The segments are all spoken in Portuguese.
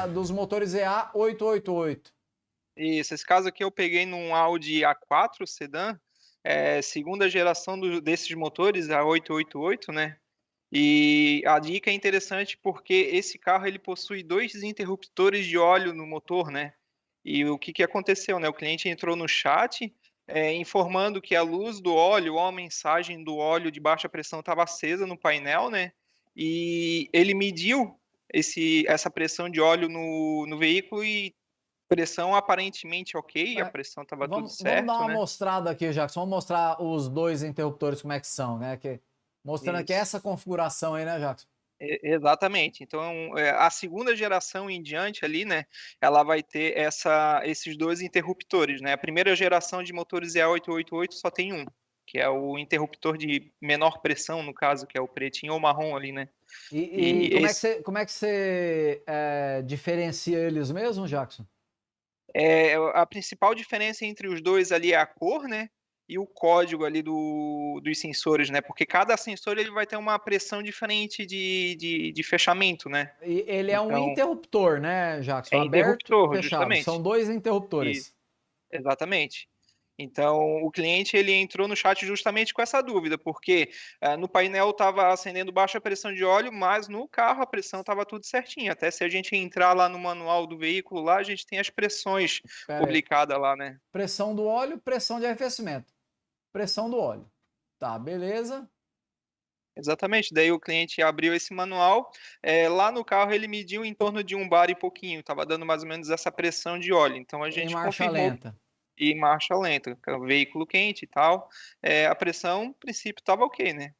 dos motores EA888. Isso, esse caso aqui eu peguei num Audi A4 sedã, segunda geração desses motores, a 888, né? E a dica é interessante porque esse carro ele possui dois interruptores de óleo no motor, né? E o que que aconteceu, né? O cliente entrou no chat, informando que a luz do óleo, ou a mensagem do óleo de baixa pressão estava acesa no painel, né? E ele mediu essa pressão de óleo no veículo e pressão aparentemente ok, a É, pressão estava tudo vamos dar certo, uma né? mostrada aqui, Jackson. Vamos mostrar os dois interruptores como é que são, né? Mostrando aqui Isso. essa configuração aí, né, Jackson? Exatamente. Então, a segunda geração em diante ali, né, ela vai ter esses dois interruptores, né? A primeira geração de motores EA888 só tem um, que é o interruptor de menor pressão, no caso, que é o pretinho ou marrom ali, né? E E esse, como é que você diferencia eles mesmo, Jackson? a principal diferença entre os dois ali é a cor, né? E o código ali dos sensores, né? Porque cada sensor ele vai ter uma pressão diferente de fechamento, né? E ele é um Então, interruptor, né, Jackson? é Aberto e interruptor, fechado. São justamente. dois Isso, interruptores. exatamente. Então, o cliente ele entrou no chat justamente com essa dúvida, porque no painel estava acendendo baixa pressão de óleo, mas no carro a pressão estava tudo certinho. Até se a gente entrar lá no manual do veículo, lá a gente tem as pressões Pera aí. publicadas lá, né? Pressão do óleo, pressão de arrefecimento. Pressão do óleo. Tá, beleza. Exatamente. Daí o cliente abriu esse manual. Lá no carro ele mediu em torno de 1 bar e pouquinho, estava dando mais ou menos essa pressão de óleo. Então a Em gente marcha confirmou lenta. e marcha lenta, veículo quente e tal, a pressão, no princípio, estava ok, né?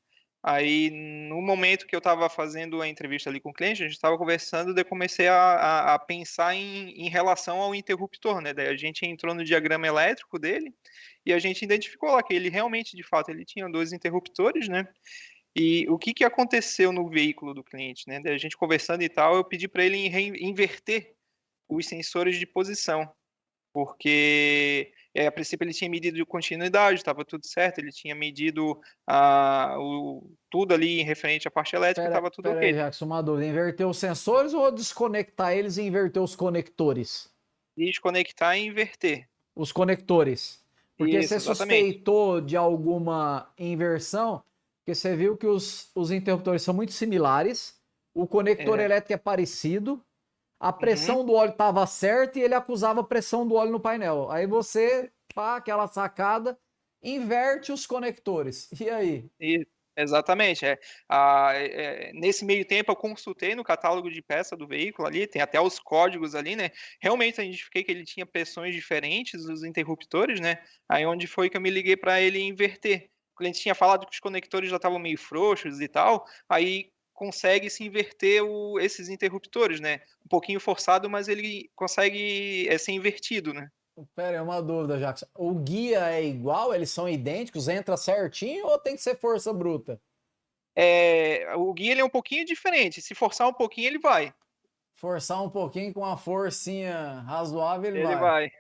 Aí, no momento que eu estava fazendo a entrevista ali com o cliente, a gente estava conversando, daí eu comecei a pensar em relação ao interruptor, né? Daí a gente entrou no diagrama elétrico dele e a gente identificou lá que ele realmente, de fato, ele tinha dois interruptores, né? E o que que aconteceu no veículo do cliente, né? Daí a gente conversando e tal, eu pedi para ele inverter os sensores de posição porque a princípio ele tinha medido de continuidade, estava tudo certo, ele tinha medido tudo ali em referente à parte elétrica, estava tudo Pera aí, ok. Jackson, uma dúvida. Inverter os sensores ou desconectar eles e inverter os conectores? Desconectar e inverter. Os conectores. Porque você Isso, exatamente. suspeitou de alguma inversão, porque você viu que os interruptores são muito similares, o conector É, elétrico é parecido, a uhum, pressão do óleo estava certa e ele acusava a pressão do óleo no painel. Aí você, pá, aquela sacada, inverte os conectores. E aí? e- exatamente. Nesse meio tempo eu consultei no catálogo de peça do veículo ali, tem até os códigos ali, né? Realmente eu identifiquei que ele tinha pressões diferentes, os interruptores, né? Aí onde foi que eu me liguei para ele inverter. O cliente tinha falado que os conectores já estavam meio frouxos e tal, aí consegue se inverter esses interruptores, né? Um pouquinho forçado, mas ele consegue ser invertido, né? Pera aí, uma dúvida, Jackson. O guia é igual? Eles são idênticos? Entra certinho ou tem que ser força bruta? O guia ele é um pouquinho diferente. Se forçar um pouquinho, ele vai. Forçar um pouquinho com uma forcinha razoável, ele Ele vai. vai.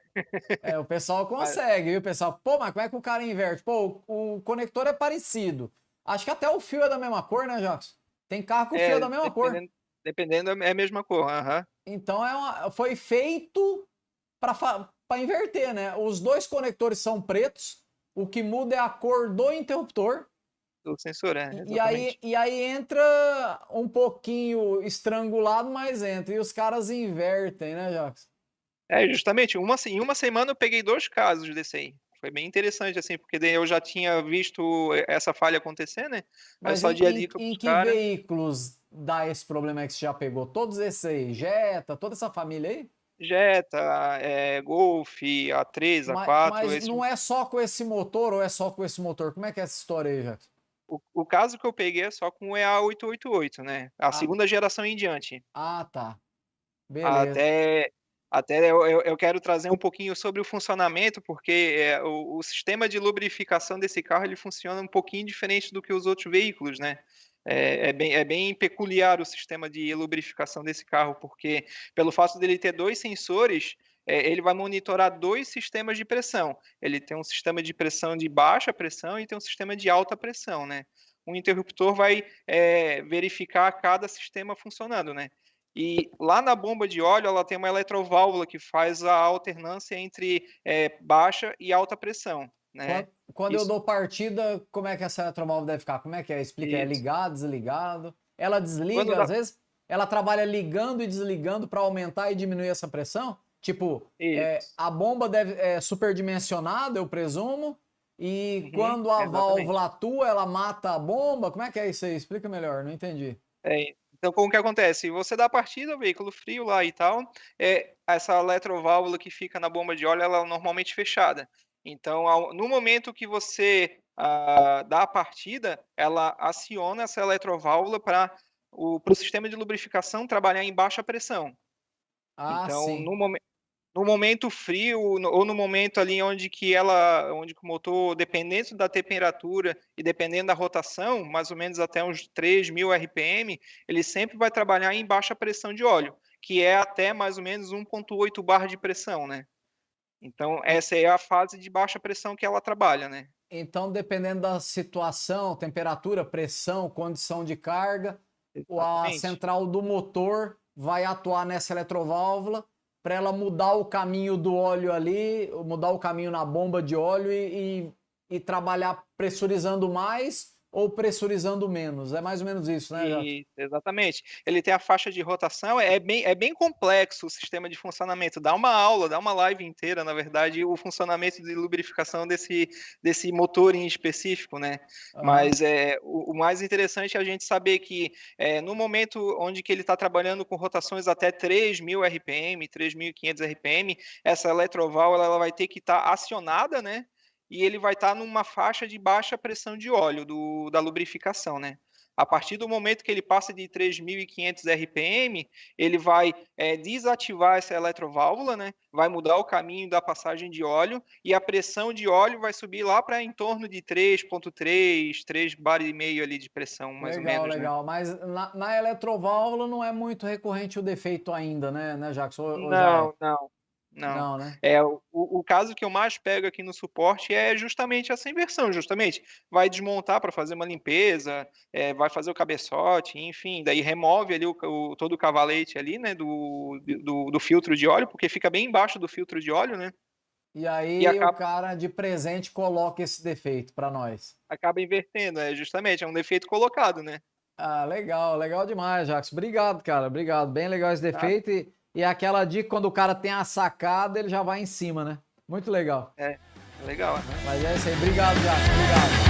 É, o pessoal Mas, consegue, viu, pessoal? Pô, mas como é que o cara inverte? Pô, o conector é parecido. Acho que até o fio é da mesma cor, né, Jackson? Tem carro que o fio é da mesma cor. dependendo é a mesma cor. Aham. Então foi feito para inverter, né? Os dois conectores são pretos, o que muda é a cor do interruptor. Do sensor, Aí, exatamente. e aí entra um pouquinho estrangulado, mas entra. E os caras invertem, né, Jackson? Justamente, em uma semana eu peguei dois casos desse aí. Foi bem interessante, assim, porque daí eu já tinha visto essa falha acontecer, né? Aí eu Mas só dei a dica em pros que caras. veículos dá esse problema aí que você já pegou? Todos esses aí? Jetta, toda essa família aí? Jetta, Golf, A3, A4, Mas não é só com esse motor ou é só com esse motor? Como é que é essa história aí, Jackson? o caso que eu peguei é só com o EA888, né? A Ah, segunda geração em diante. tá. Beleza. Até até eu quero trazer um pouquinho sobre o funcionamento, porque, o sistema de lubrificação desse carro, ele funciona um pouquinho diferente do que os outros veículos, né. É bem peculiar o sistema de lubrificação desse carro, porque pelo fato dele ter 2 sensores, ele vai monitorar 2 sistemas de pressão. Ele tem um sistema de pressão de baixa pressão e tem um sistema de alta pressão, né. Um interruptor vai, verificar cada sistema funcionando, né. E lá na bomba de óleo, ela tem uma eletroválvula que faz a alternância entre baixa e alta pressão, né? Quando eu Isso, dou partida, como é que essa eletromóvel deve ficar? Como é que é? Explica, é isso. ligado, desligado? Ela Quando desliga, às dá, vezes, ela trabalha ligando e desligando para aumentar e diminuir essa pressão? Tipo, isso. a bomba deve superdimensionada, eu presumo, e Uhum, quando a exatamente. válvula atua, ela mata a bomba? Como é que é isso aí? Explica melhor, não entendi. Então, como que acontece? Você dá a partida, veículo frio lá e tal, essa eletroválvula que fica na bomba de óleo, ela é normalmente fechada. Então, no momento que você dá a partida, ela aciona essa eletroválvula para o sistema de lubrificação trabalhar em baixa pressão. Ah, Então, sim. no momento frio ou no momento ali onde que o motor, dependendo da temperatura e dependendo da rotação, mais ou menos até uns 3.000 RPM, ele sempre vai trabalhar em baixa pressão de óleo, que é até mais ou menos 1,8 bar de pressão, né? Então, E- essa é a fase de baixa pressão que ela trabalha, né? Então, dependendo da situação, temperatura, pressão, condição de carga, a Exatamente. central do motor vai atuar nessa eletroválvula para ela mudar o caminho do óleo ali, mudar o caminho na bomba de óleo e trabalhar pressurizando mais ou pressurizando menos. É mais ou menos isso, né, Jacques? Exatamente. Ele tem a faixa de rotação, é bem complexo o sistema de funcionamento. Dá uma aula, dá uma live inteira, na verdade, o funcionamento de lubrificação desse motor em específico, né? Aham. Mas o mais interessante é a gente saber que no momento onde que ele está trabalhando com rotações até 3.000 RPM, 3.500 RPM, essa eletroválvula ela vai ter que estar acionada, né? E ele vai estar numa faixa de baixa pressão de óleo da lubrificação, né? A partir do momento que ele passa de 3.500 RPM, ele vai desativar essa eletroválvula, né? Vai mudar o caminho da passagem de óleo e a pressão de óleo vai subir lá para em torno de 3,3, 3 bar e meio ali de pressão, mais ou Legal, menos, né? legal. Mas na eletroválvula não é muito recorrente o defeito ainda, né, Jacques? Ou já é? Não, não, não. Não, né? O caso que eu mais pego aqui no suporte é justamente essa inversão, justamente. Vai desmontar para fazer uma limpeza, vai fazer o cabeçote, enfim, daí remove ali todo o cavalete ali, né, do filtro de óleo, porque fica bem embaixo do filtro de óleo, né, E e aí o acaba, cara de presente coloca esse defeito para nós. acaba invertendo, justamente, é um defeito colocado, né. Ah, legal, legal demais, Jacques. Obrigado, cara. Obrigado. Bem legal esse Nada, defeito. E aquela dica, quando o cara tem a sacada, ele já vai em cima, né? Muito legal. é legal, né. Mas é isso aí. Obrigado, Jacques. Obrigado.